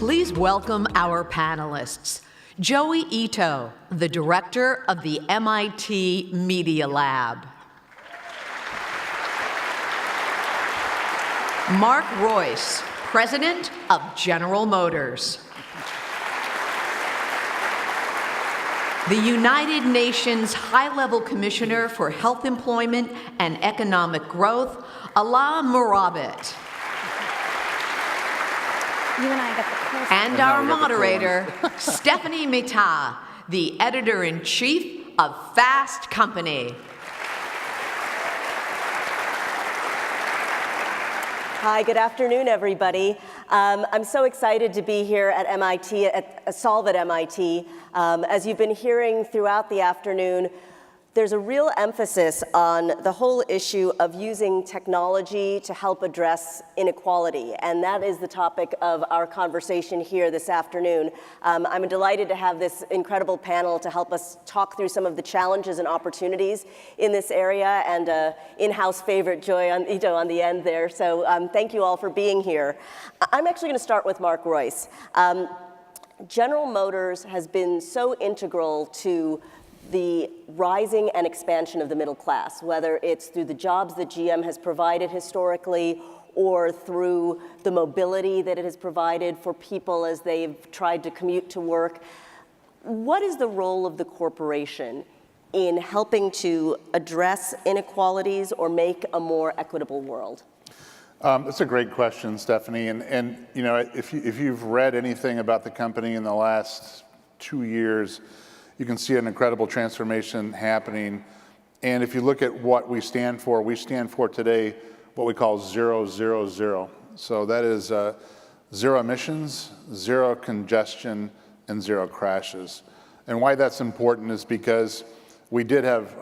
Please welcome our panelists. Joi Ito, the director of the MIT Media Lab. Mark Royce, president of General Motors. The United Nations High-Level Commissioner for Health, Employment, and Economic Growth, Alaa Murabit. You and I got the close. And our moderator, Stephanie Mehta, the editor-in-chief of Fast Company. Hi, good afternoon, everybody. I'm so excited to be here at MIT, at Solve at MIT. As you've been hearing throughout the afternoon, there's a real emphasis on the whole issue of using technology to help address inequality, and that is the topic of our conversation here this afternoon. I'm delighted to have this incredible panel to help us talk through some of the challenges and opportunities in this area, and in-house favorite Joi Ito on the end there, so thank you all for being here. I'm actually going to start with Mark Royce. General Motors has been so integral to the rising and expansion of the middle class, whether it's through the jobs that GM has provided historically or through the mobility that it has provided for people as they've tried to commute to work. What is the role of the corporation in helping to address inequalities or make a more equitable world? That's a great question, Stephanie. And you know, if you've read anything about the company in the last 2 years, you can see an incredible transformation happening. And if you look at what we stand for today what we call 0-0-0. So that is zero emissions, zero congestion, and zero crashes. And why that's important is because we did have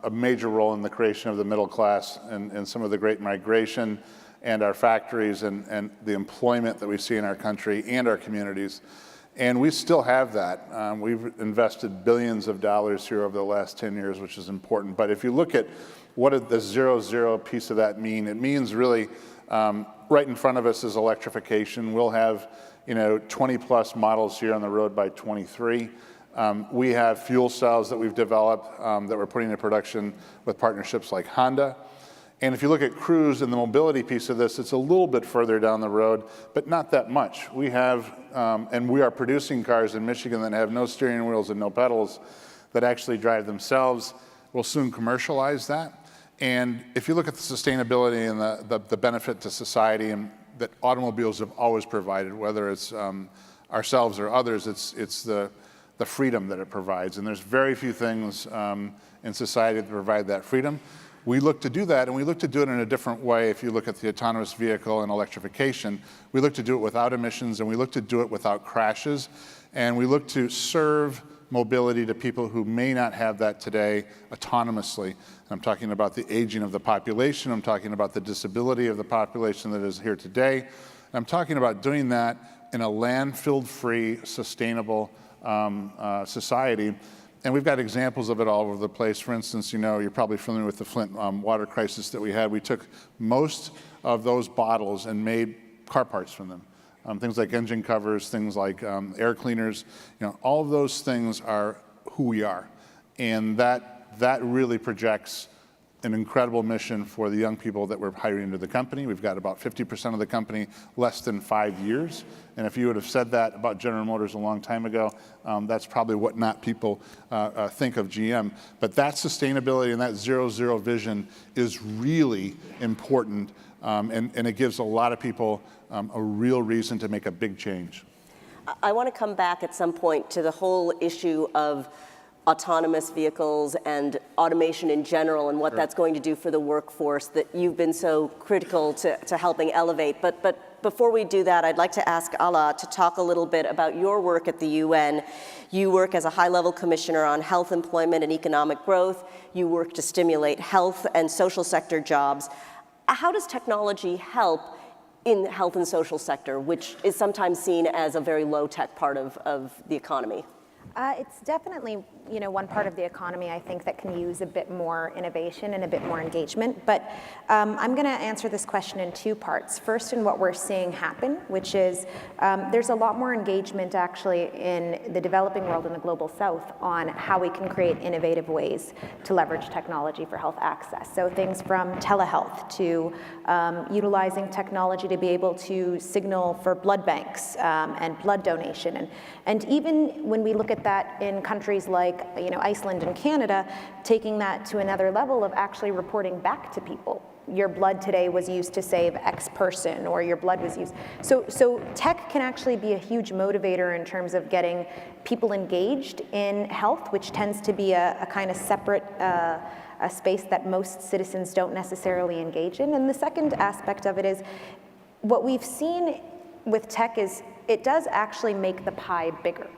a major role in the creation of the middle class and some of the great migration and our factories and the employment that we see in our country and our communities. And we still have that. We've invested billions of dollars here over the last 10 years, which is important. But if you look at what did the 0-0 piece of that mean, it means really right in front of us is electrification. We'll have 20 plus models here on the road by 23. We have fuel cells that we've developed that we're putting in production with partnerships like Honda. And if you look at Cruise and the mobility piece of this, it's a little bit further down the road, but not that much. We have, and we are producing cars in Michigan that have no steering wheels and no pedals that actually drive themselves. We'll soon commercialize that. And if you look at the sustainability and the benefit to society and that automobiles have always provided, whether it's ourselves or others, it's the freedom that it provides. And there's very few things in society that provide that freedom. We look to do that, and we look to do it in a different way. If you look at the autonomous vehicle and electrification, we look to do it without emissions, and we look to do it without crashes, and we look to serve mobility to people who may not have that today autonomously. I'm talking about the aging of the population. I'm talking about the disability of the population that is here today. I'm talking about doing that in a landfill-free, sustainable society. And we've got examples of it all over the place. For instance, you're probably familiar with the Flint water crisis that we had. We took most of those bottles and made car parts from them. Things like engine covers, things like air cleaners. All of those things are who we are. And that really projects an incredible mission for the young people that we're hiring into the company. We've got about 50% of the company less than 5 years. And if you would have said that about General Motors a long time ago, that's probably what not people think of GM. But that sustainability and that 0-0 vision is really important, and it gives a lot of people a real reason to make a big change. I want to come back at some point to the whole issue of autonomous vehicles and automation in general and what that's going to do for the workforce that you've been so critical to helping elevate. But before we do that, I'd like to ask Alaa to talk a little bit about your work at the UN. You work as a high-level commissioner on health, employment, and economic growth. You work to stimulate health and social sector jobs. How does technology help in the health and social sector, which is sometimes seen as a very low-tech part of the economy? It's definitely, one part of the economy I think that can use a bit more innovation and a bit more engagement. But I'm going to answer this question in two parts. First, in what we're seeing happen, which is there's a lot more engagement actually in the developing world and the global south on how we can create innovative ways to leverage technology for health access. So things from telehealth to utilizing technology to be able to signal for blood banks and blood donation. And even when we look at that in countries like Iceland and Canada, taking that to another level of actually reporting back to people. Your blood today was used to save X person, or your blood was used. So tech can actually be a huge motivator in terms of getting people engaged in health, which tends to be a kind of separate a space that most citizens don't necessarily engage in. And the second aspect of it is what we've seen with tech is it does actually make the pie bigger.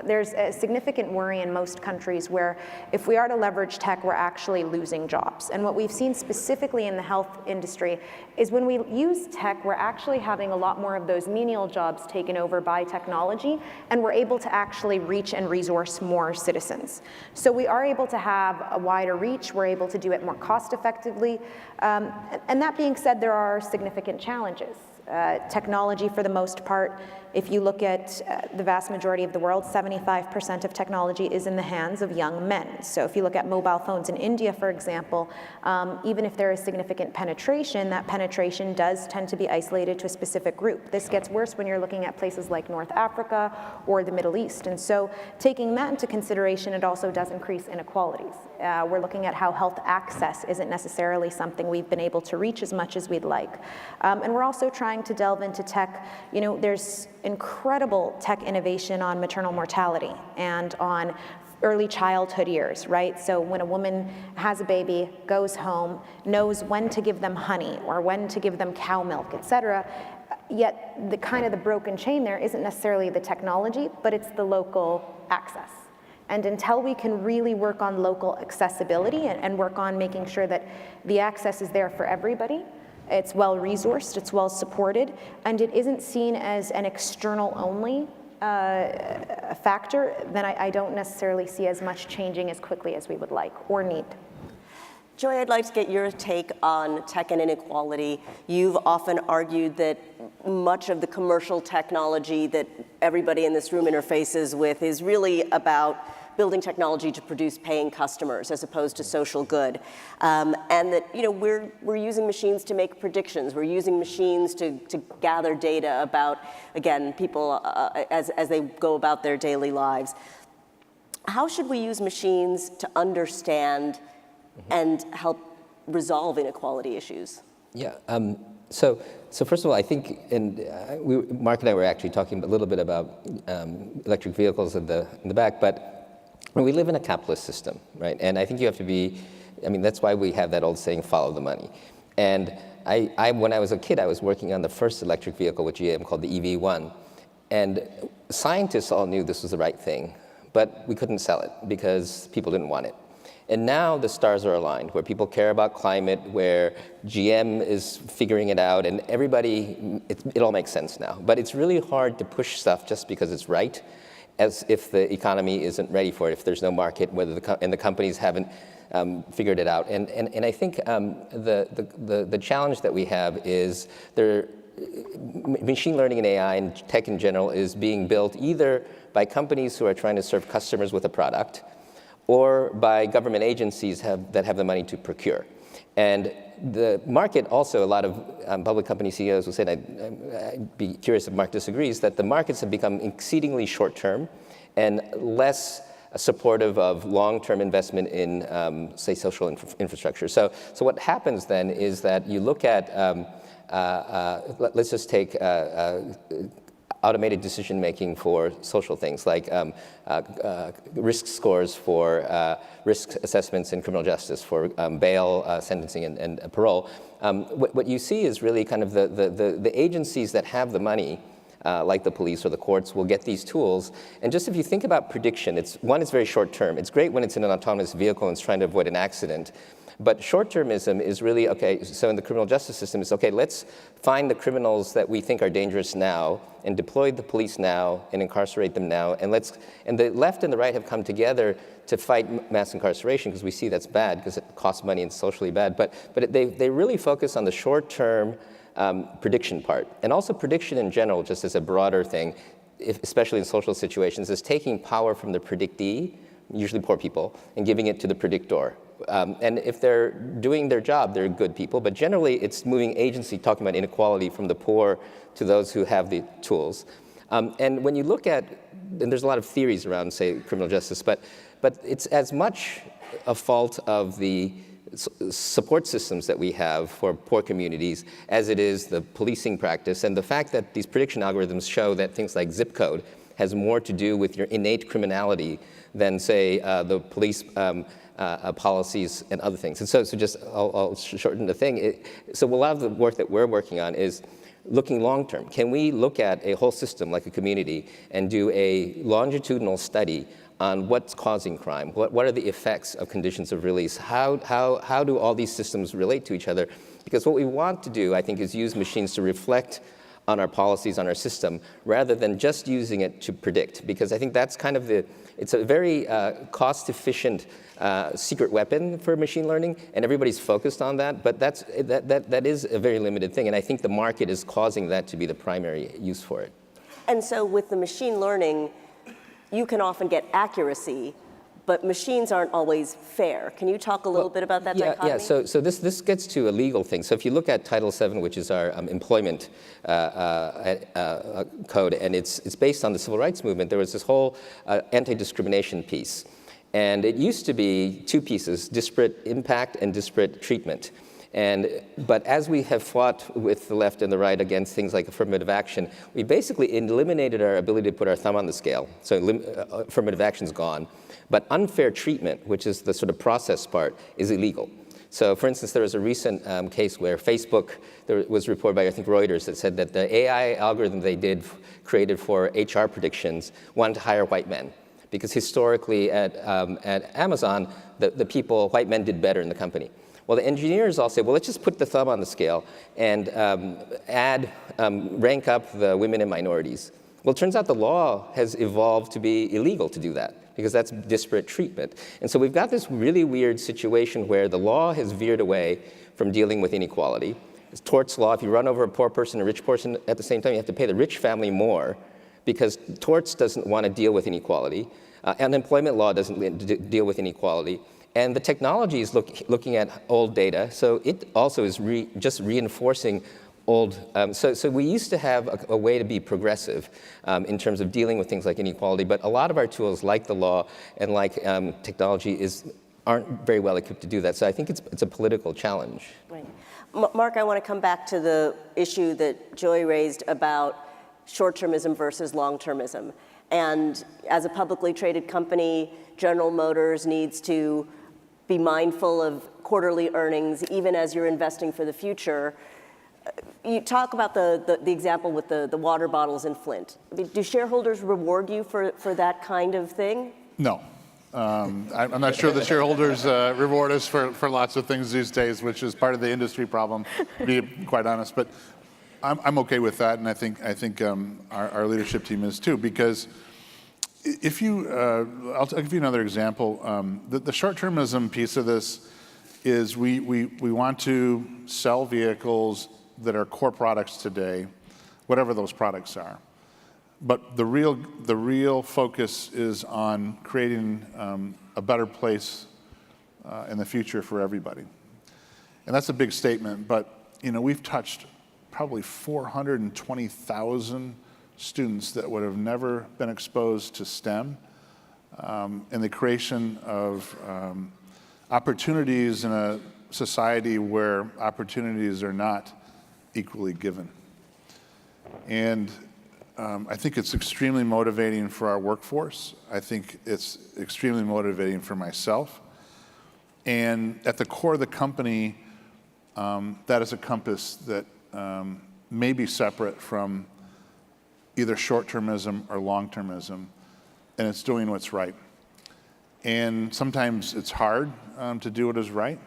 There's a significant worry in most countries where if we are to leverage tech, we're actually losing jobs. And what we've seen specifically in the health industry is when we use tech, we're actually having a lot more of those menial jobs taken over by technology, and we're able to actually reach and resource more citizens. So we are able to have a wider reach, we're able to do it more cost effectively. And that being said, there are significant challenges. Technology, for the most part, if you look at the vast majority of the world, 75% of technology is in the hands of young men. So if you look at mobile phones in India, for example, even if there is significant penetration, that penetration does tend to be isolated to a specific group. This gets worse when you're looking at places like North Africa or the Middle East. And so taking that into consideration, it also does increase inequalities. We're looking at how health access isn't necessarily something we've been able to reach as much as we'd like. And we're also trying to delve into tech. There's incredible tech innovation on maternal mortality and on early childhood years, right? So when a woman has a baby, goes home, knows when to give them honey or when to give them cow milk, et cetera, yet the broken chain there isn't necessarily the technology, but it's the local access. And until we can really work on local accessibility and work on making sure that the access is there for everybody, it's well-resourced, it's well-supported, and it isn't seen as an external-only factor, then I don't necessarily see as much changing as quickly as we would like or need. Joi, I'd like to get your take on tech and inequality. You've often argued that much of the commercial technology that everybody in this room interfaces with is really about building technology to produce paying customers as opposed to social good. And that we're using machines to make predictions. We're using machines to gather data about, again, people as they go about their daily lives. How should we use machines to understand and help resolve inequality issues? Yeah. So first of all, I think, and Mark and I were actually talking a little bit about electric vehicles in the back, but we live in a capitalist system, right? And I think you have to be, that's why we have that old saying, follow the money. And when I was a kid, I was working on the first electric vehicle with GM called the EV1. And scientists all knew this was the right thing, but we couldn't sell it because people didn't want it. And now the stars are aligned, where people care about climate, where GM is figuring it out, and everybody, it all makes sense now. But it's really hard to push stuff just because it's right, as if the economy isn't ready for it, if there's no market, and the companies haven't figured it out. And I think the challenge that we have is machine learning and AI and tech in general is being built either by companies who are trying to serve customers with a product, or by government agencies that have the money to procure. And the market also, a lot of public company CEOs will say, and I'd be curious if Mark disagrees, that the markets have become exceedingly short-term and less supportive of long-term investment in, say, social infrastructure. So what happens then is that you look at, let's just take automated decision-making for social things like risk scores for risk assessments in criminal justice, for bail, sentencing, and parole. What you see is really kind of the agencies that have the money, like the police or the courts, will get these tools. And just if you think about prediction, it's very short-term. It's great when it's in an autonomous vehicle and it's trying to avoid an accident. But short-termism is really, okay, so in the criminal justice system, it's okay, let's find the criminals that we think are dangerous now and deploy the police now and incarcerate them now. And the left and the right have come together to fight mass incarceration because we see that's bad because it costs money and it's socially bad. But they really focus on the short-term prediction part. And also prediction in general, just as a broader thing, especially in social situations, is taking power from the predictee, usually poor people, and giving it to the predictor. And if they're doing their job, they're good people. But generally, it's moving agency, talking about inequality from the poor to those who have the tools. And when you look at, and there's a lot of theories around, say, criminal justice, but it's as much a fault of the support systems that we have for poor communities as it is the policing practice. And the fact that these prediction algorithms show that things like zip code has more to do with your innate criminality than, say, the police policies and other things. And so just, I'll shorten the thing. So a lot of the work that we're working on is looking long-term. Can we look at a whole system like a community and do a longitudinal study on what's causing crime? What are the effects of conditions of release? How do all these systems relate to each other? Because what we want to do, I think, is use machines to reflect on our policies, on our system, rather than just using it to predict. Because I think that's kind of it's a very cost-efficient secret weapon for machine learning, and everybody's focused on that, but that is a very limited thing, and I think the market is causing that to be the primary use for it. And so with the machine learning, you can often get accuracy, but machines aren't always fair. Can you talk a little bit about that dichotomy? Yeah, so this gets to a legal thing. So if you look at Title VII, which is our employment code, and it's based on the civil rights movement, there was this whole anti-discrimination piece. And it used to be two pieces, disparate impact and disparate treatment. But as we have fought with the left and the right against things like affirmative action, we basically eliminated our ability to put our thumb on the scale. So affirmative action's gone. But unfair treatment, which is the sort of process part, is illegal. So for instance, there was a recent case where Facebook, there was reported by, I think, Reuters, that said that the AI algorithm they created for HR predictions wanted to hire white men. Because historically at Amazon, the people, white men, did better in the company. Well, the engineers all say, well, let's just put the thumb on the scale and rank up the women and minorities. Well, it turns out the law has evolved to be illegal to do that because that's disparate treatment. And so we've got this really weird situation where the law has veered away from dealing with inequality. It's torts law. If you run over a poor person, a rich person, at the same time, you have to pay the rich family more because torts doesn't want to deal with inequality. Unemployment law doesn't deal with inequality. And the technology is looking at old data, so it also is just reinforcing old. So we used to have a way to be progressive in terms of dealing with things like inequality, but a lot of our tools, like the law and like technology, aren't very well equipped to do that. So I think it's a political challenge. Right. Mark, I want to come back to the issue that Joi raised about short-termism versus long-termism. And as a publicly traded company, General Motors needs to be mindful of quarterly earnings, even as you're investing for the future. You talk about the example with the water bottles in Flint. I mean, do shareholders reward you for that kind of thing? No. I'm not sure the shareholders reward us for lots of things these days, which is part of the industry problem, to be quite honest. But I'm okay with that, and I think our leadership team is too, because if you, I'll give you another example. The short-termism piece of this is we want to sell vehicles that are core products today, whatever those products are. But the real focus is on creating a better place in the future for everybody. And that's a big statement, but we've touched probably 420,000 students that would have never been exposed to STEM, and the creation of opportunities in a society where opportunities are not equally given. And I think it's extremely motivating for our workforce. I think it's extremely motivating for myself. And at the core of the company, that is a compass that may be separate from either short-termism or long-termism, and it's doing what's right. And sometimes it's hard to do what is right,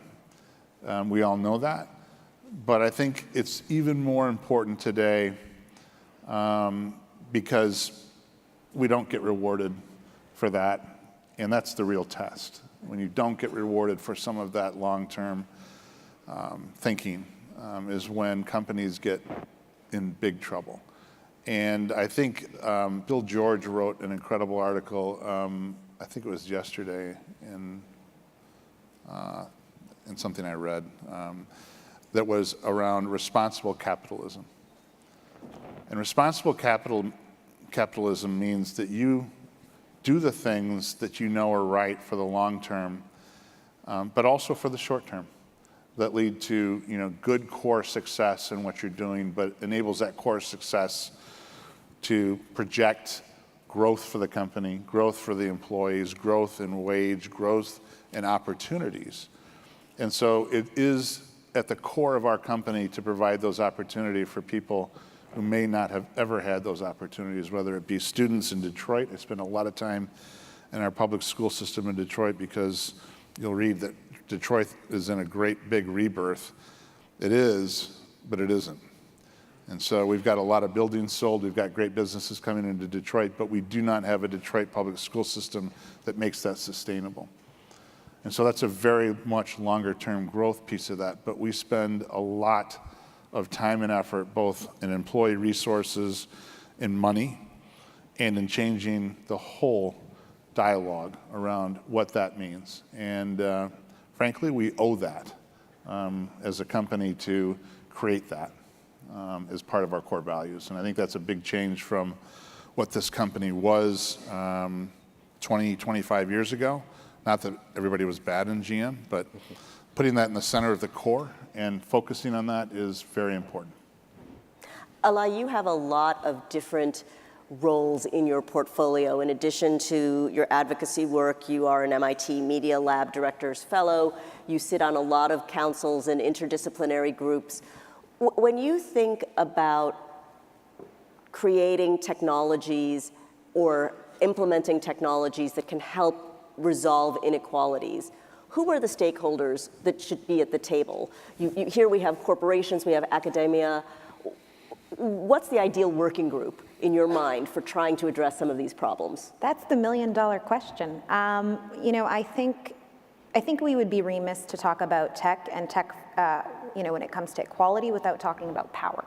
We all know that. But I think it's even more important today because we don't get rewarded for that. And that's the real test. When you don't get rewarded for some of that long-term thinking is when companies get in big trouble. And I think Bill George wrote an incredible article, I think it was yesterday in something I read, that was around responsible capitalism. And responsible capitalism means that you do the things that you know are right for the long term, but also for the short term, that lead to good core success in what you're doing, but enables that core success to project growth for the company, growth for the employees, growth in wage, growth in opportunities. And so it is at the core of our company to provide those opportunities for people who may not have ever had those opportunities, whether it be students in Detroit. I spend a lot of time in our public school system in Detroit because you'll read that Detroit is in a great big rebirth. It is, but it isn't. And so we've got a lot of buildings sold, we've got great businesses coming into Detroit, but we do not have a Detroit public school system that makes that sustainable. And so that's a very much longer term growth piece of that, but we spend a lot of time and effort, both in employee resources, in money, and in changing the whole dialogue around what that means. And frankly, we owe that as a company to create that as part of our core values. And I think that's a big change from what this company was 20, 25 years ago. Not that everybody was bad in GM, but putting that in the center of the core and focusing on that is very important. Alaa, you have a lot of different roles in your portfolio. In addition to your advocacy work, you are an MIT Media Lab Director's Fellow. You sit on a lot of councils and interdisciplinary groups. When you think about creating technologies or implementing technologies that can help resolve inequalities, who are the stakeholders that should be at the table? Here we have corporations, we have academia. What's the ideal working group in your mind for trying to address some of these problems? That's the million-dollar question. I think we would be remiss to talk about tech and tech, when it comes to equality without talking about power.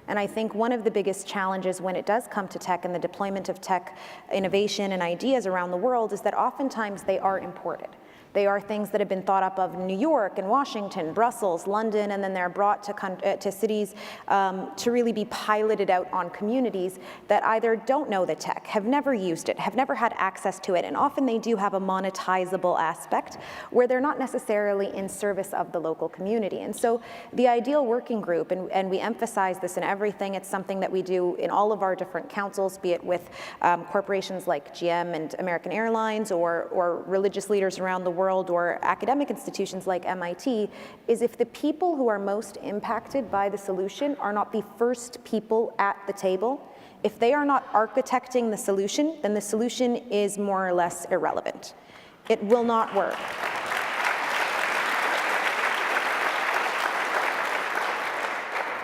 And I think one of the biggest challenges when it does come to tech and the deployment of tech innovation and ideas around the world is that oftentimes they are imported. They are things that have been thought up of in New York and Washington, Brussels, London, and then they're brought to cities to really be piloted out on communities that either don't know the tech, have never used it, have never had access to it, and often they do have a monetizable aspect where they're not necessarily in service of the local community. And so the ideal working group, and we emphasize this in everything, it's something that we do in all of our different councils, be it with corporations like GM and American Airlines or religious leaders around the world or academic institutions like MIT, is if the people who are most impacted by the solution are not the first people at the table, if they are not architecting the solution, then the solution is more or less irrelevant. It will not work.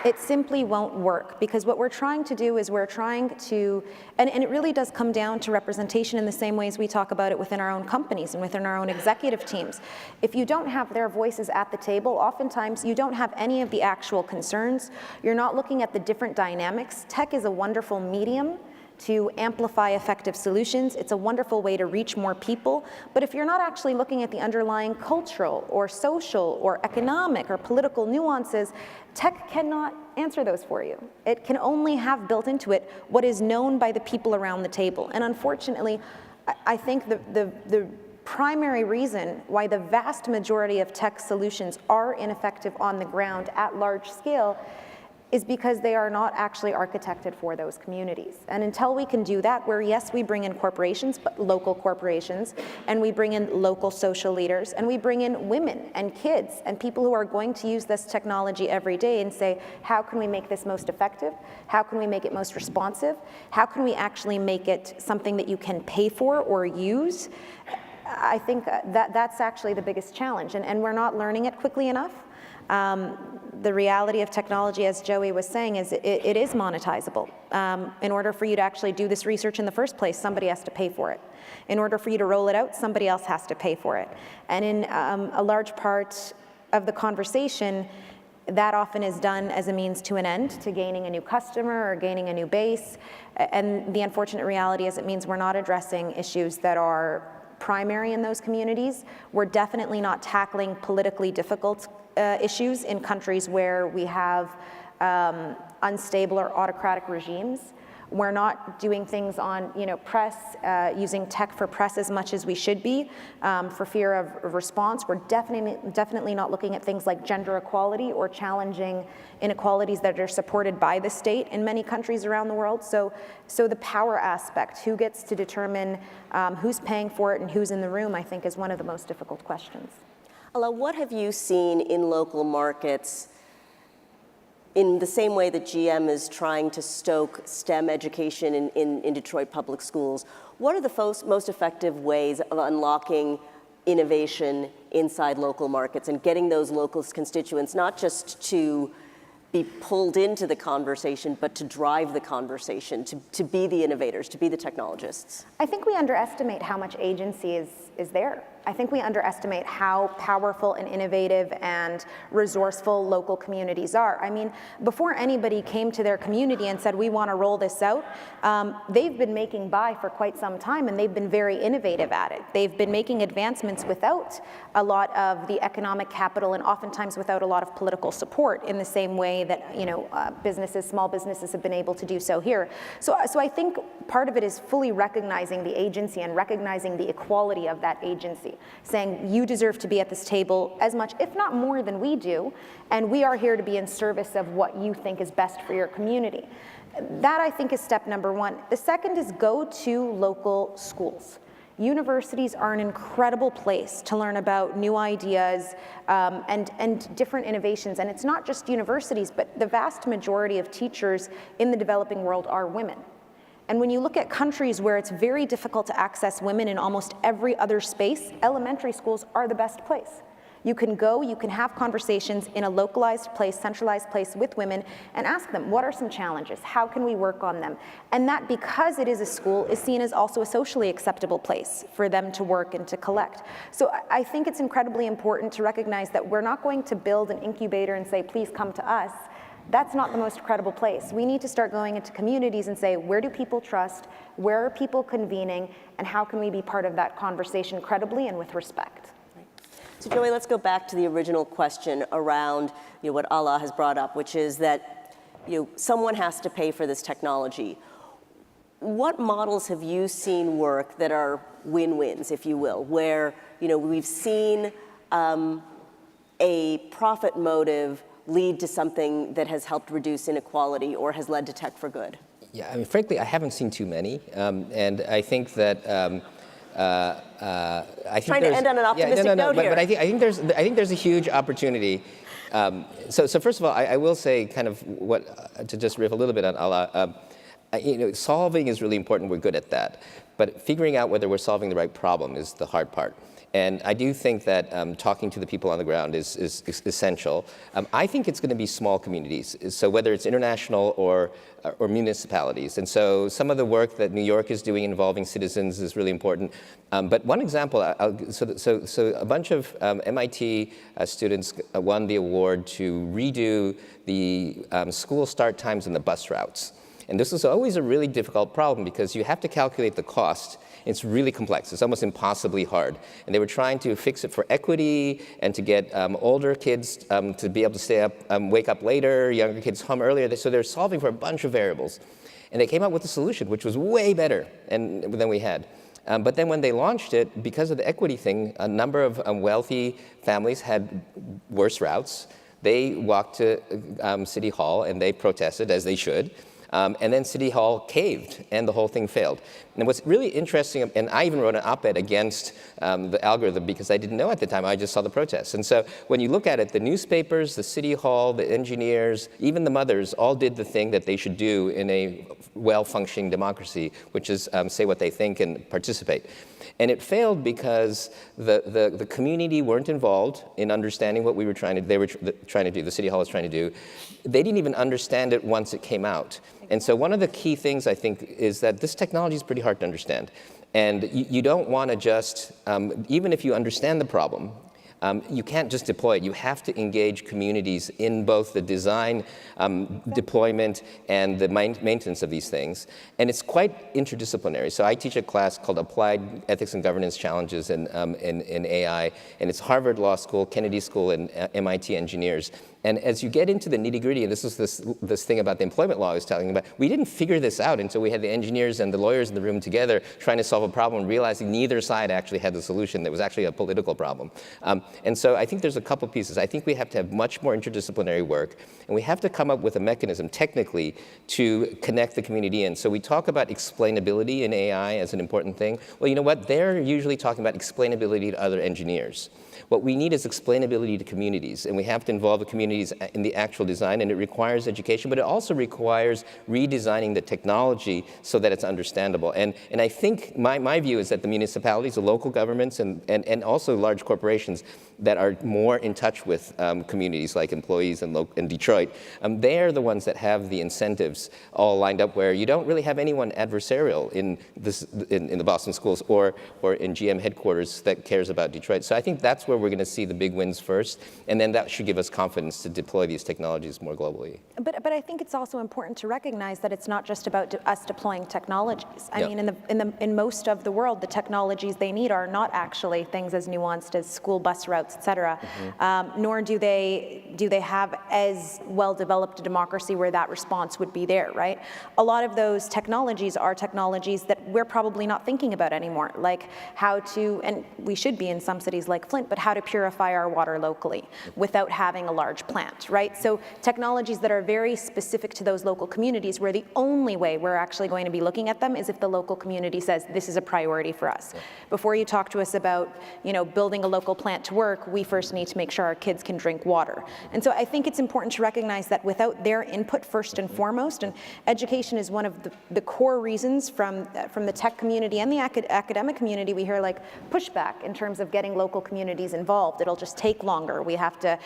It simply won't work, because what we're trying to do is we're trying to, and it really does come down to representation in the same ways we talk about it within our own companies and within our own executive teams. If you don't have their voices at the table, oftentimes you don't have any of the actual concerns. You're not looking at the different dynamics. Tech is a wonderful medium to amplify effective solutions. It's a wonderful way to reach more people. But if you're not actually looking at the underlying cultural or social or economic or political nuances, tech cannot answer those for you. It can only have built into it what is known by the people around the table. And unfortunately, I think the primary reason why the vast majority of tech solutions are ineffective on the ground at large scale is because they are not actually architected for those communities. And until we can do that, where yes, we bring in corporations, but local corporations, and we bring in local social leaders, and we bring in women and kids and people who are going to use this technology every day and say, how can we make this most effective? How can we make it most responsive? How can we actually make it something that you can pay for or use? I think that's actually the biggest challenge, and we're not learning it quickly enough. The reality of technology, as Joi was saying, is it is monetizable. In order for you to actually do this research in the first place, somebody has to pay for it. In order for you to roll it out, somebody else has to pay for it. And in a large part of the conversation, that often is done as a means to an end, to gaining a new customer or gaining a new base. And the unfortunate reality is it means we're not addressing issues that are primary in those communities. We're definitely not tackling politically difficult issues in countries where we have unstable or autocratic regimes. We're not doing things on, press, using tech for press as much as we should be for fear of response. We're definitely not looking at things like gender equality or challenging inequalities that are supported by the state in many countries around the world. So the power aspect, who gets to determine who's paying for it and who's in the room, I think is one of the most difficult questions. Alaa, what have you seen in local markets in the same way that GM is trying to stoke STEM education in Detroit public schools? What are the most effective ways of unlocking innovation inside local markets and getting those local constituents not just to be pulled into the conversation, but to drive the conversation, to be the innovators, to be the technologists? I think we underestimate how much agency is there. I think we underestimate how powerful and innovative and resourceful local communities are. I mean, before anybody came to their community and said, we want to roll this out, they've been making buy for quite some time, and they've been very innovative at it. They've been making advancements without a lot of the economic capital and oftentimes without a lot of political support in the same way that, small businesses have been able to do so here. So I think part of it is fully recognizing the agency and recognizing the equality of that agency, saying you deserve to be at this table as much, if not more than we do, and we are here to be in service of what you think is best for your community. That, I think, is step number one. The second is go to local schools. Universities are an incredible place to learn about new ideas and different innovations. And it's not just universities, but the vast majority of teachers in the developing world are women. And when you look at countries where it's very difficult to access women in almost every other space, elementary schools are the best place. You can go, you can have conversations in a localized place, centralized place with women and ask them, what are some challenges? How can we work on them? And that, because it is a school, is seen as also a socially acceptable place for them to work and to collect. So I think it's incredibly important to recognize that we're not going to build an incubator and say, please come to us. That's not the most credible place. We need to start going into communities and say, where do people trust? Where are people convening? And how can we be part of that conversation credibly and with respect? So Joi, let's go back to the original question around what Alaa has brought up, which is that someone has to pay for this technology. What models have you seen work that are win-wins, if you will, where we've seen a profit motive lead to something that has helped reduce inequality or has led to tech for good? Yeah, I mean, frankly, I haven't seen too many, and I think that. I think trying to end on an optimistic note here. But I think there's a huge opportunity. So first of all, I will say kind of to just riff a little bit on Alaa. Solving is really important. We're good at that, but figuring out whether we're solving the right problem is the hard part. And I do think that talking to the people on the ground is essential. I think it's going to be small communities, so whether it's international or municipalities. And so some of the work that New York is doing involving citizens is really important. But one example, so a bunch of MIT students won the award to redo the school start times and the bus routes. And this is always a really difficult problem because you have to calculate the cost. It's really complex. It's almost impossibly hard. And they were trying to fix it for equity and to get older kids to be able to stay up, wake up later, younger kids home earlier. So they're solving for a bunch of variables. And they came up with a solution, which was way better than we had. But then when they launched it, because of the equity thing, a number of wealthy families had worse routes. They walked to City Hall and they protested, as they should. And then City Hall caved, and the whole thing failed. And what's really interesting, and I even wrote an op-ed against the algorithm because I didn't know at the time, I just saw the protests. And so when you look at it, the newspapers, the City Hall, the engineers, even the mothers, all did the thing that they should do in a well-functioning democracy, which is say what they think and participate. And it failed because the community weren't involved in understanding what they were trying to do, the City Hall was trying to do. They didn't even understand it once it came out. And so one of the key things, I think, is that this technology is pretty hard to understand. And you don't want to just, even if you understand the problem, you can't just deploy it. You have to engage communities in both the design, deployment, and the maintenance of these things. And it's quite interdisciplinary. So I teach a class called Applied Ethics and Governance Challenges in AI, and it's Harvard Law School, Kennedy School, and MIT engineers. And as you get into the nitty-gritty, and this is this thing about the employment law I was telling you about, we didn't figure this out until we had the engineers and the lawyers in the room together trying to solve a problem, realizing neither side actually had the solution. That was actually a political problem. And so I think there's a couple pieces. I think we have to have much more interdisciplinary work, and we have to come up with a mechanism technically to connect the community in. So we talk about explainability in AI as an important thing. Well, you know what? They're usually talking about explainability to other engineers. What we need is explainability to communities, and we have to involve the communities in the actual design, and it requires education, but it also requires redesigning the technology so that it's understandable. And I think my view is that the municipalities, the local governments, and also large corporations that are more in touch with communities like employees in Detroit, they're the ones that have the incentives all lined up where you don't really have anyone adversarial in the Boston schools or in GM headquarters that cares about Detroit. So I think that's where we're going to see the big wins first, and then that should give us confidence to deploy these technologies more globally. But I think it's also important to recognize that it's not just about us deploying technologies. I mean, in most of the world, the technologies they need are not actually things as nuanced as school bus routes, et cetera, nor do they have as well-developed a democracy where that response would be there, right? A lot of those technologies are technologies that we're probably not thinking about anymore, like how to, and we should be in some cities like Flint, but how to purify our water locally without having a large plant, right? So technologies that are very specific to those local communities where the only way we're actually going to be looking at them is if the local community says this is a priority for us. Before you talk to us about, building a local plant to work, we first need to make sure our kids can drink water. And so I think it's important to recognize that without their input first and foremost, and education is one of the core reasons from the tech community and the academic community, we hear like pushback in terms of getting local communities involved. It'll just take longer. We have to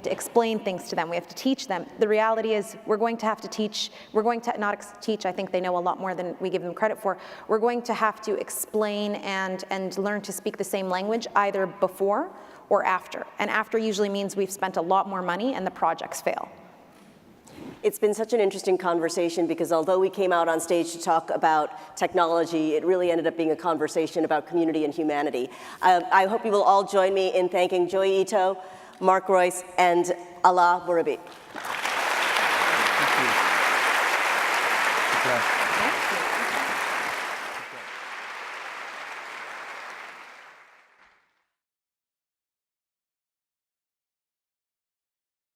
explain things to them. We have to teach them. The reality is we're going to have to teach. We're going to not teach. I think they know a lot more than we give them credit for. We're going to have to explain and learn to speak the same language either before or after. And after usually means we've spent a lot more money and the projects fail. It's been such an interesting conversation because although we came out on stage to talk about technology, it really ended up being a conversation about community and humanity. I hope you will all join me in thanking Joi Ito, Mark Royce, and Alaa Murabit. Thank you.